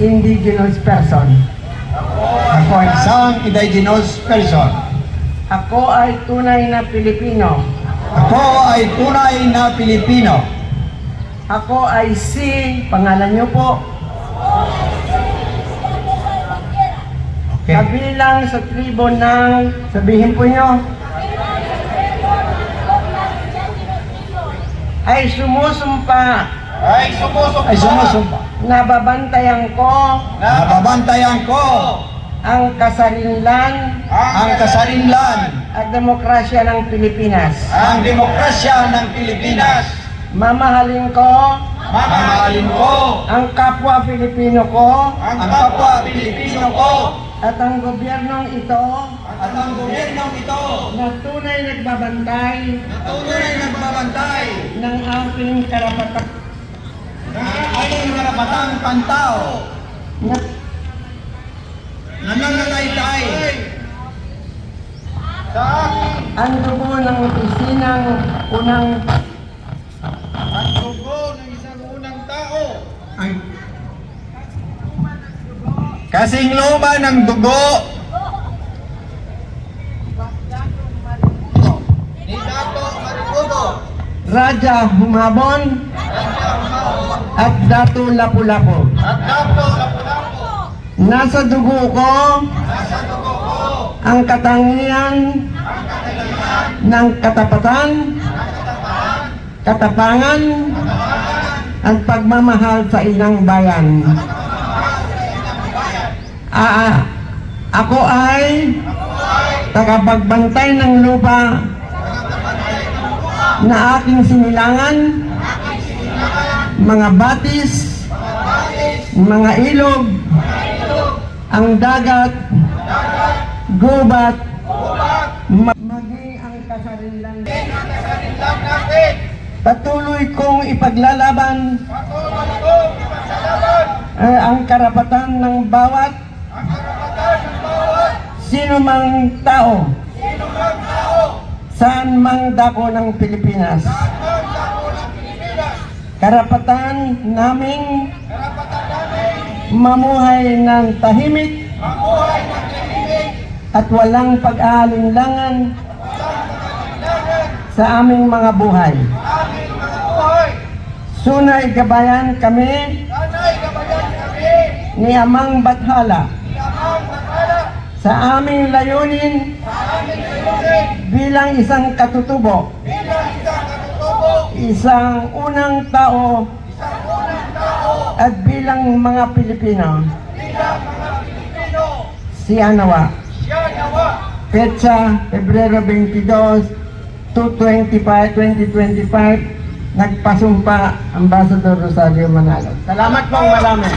indigenous person. Ako ay isang indigenous person. Ako ay tunay na Pilipino. Ako ay tunay na Pilipino. Ako ay pangalan niyo po. Okay. Kabilang sa tribo ng, sabihin po niyo, ay sumusumpa Ay sumusumpa. nababantayan ko Nababantayan ko ang kasarinlan ang kasarinlan, at demokrasya ng Pilipinas. ang demokrasya ng Pilipinas. Mamahalin ko Mamahalin ko ang kapwa Pilipino ko ang kapwa Pilipino ko at ang gobyernong ito at ang gobyernong ito na tunay nagbabantay na tunay nagbabantay ng aking karapatan ng aking karapatang pantao na na nananaytay sa aking ang dugo ng opisinang unang ang dugo ng isang unang tao. Ay. Kasing luma ng dugo ni Dato Maricudo Raja Humabon at Dato Lapu-Lapu. at Dato Lapu-Lapu. Nasa dugo ko Nasa dugo ko ang katangian ng katapatan, katapangan, at pagmamahal sa inang bayan. Ako ay tagapagbantay ng lupa na aking sinilangan, mga batis, mga ilog, ang dagat, gubat, maging ang kasarinlan. lang natin. Patuloy kong ipaglalaban Patuloy kong ipaglaban ang karapatan ng bawat ang karapatan ng bawat sino mang tao sinumang tao saan mang dako ng Pilipinas. sa mga tao ng Pilipinas. Karapatan naming Karapatan namin mamuhay ng tahimik mamuhay ng tahimik at walang pag-aalinlangan sa aming mga buhay. aming mga buhay. Sunay gabayan kami Sana'y gabayan kami ni Amang Bathala ni Amang Bathala sa aming layunin sa aming layunin bilang isang katutubo, bilang isang katutubo, isang unang tao isang unang tao, at bilang mga Pilipino. bilang mga Pilipino. Siya nawa. Siya nawa. Petsa, Pebrero 22, 2025, nagpasumpa Ambassador Rosario Manalo. Salamat pong marami.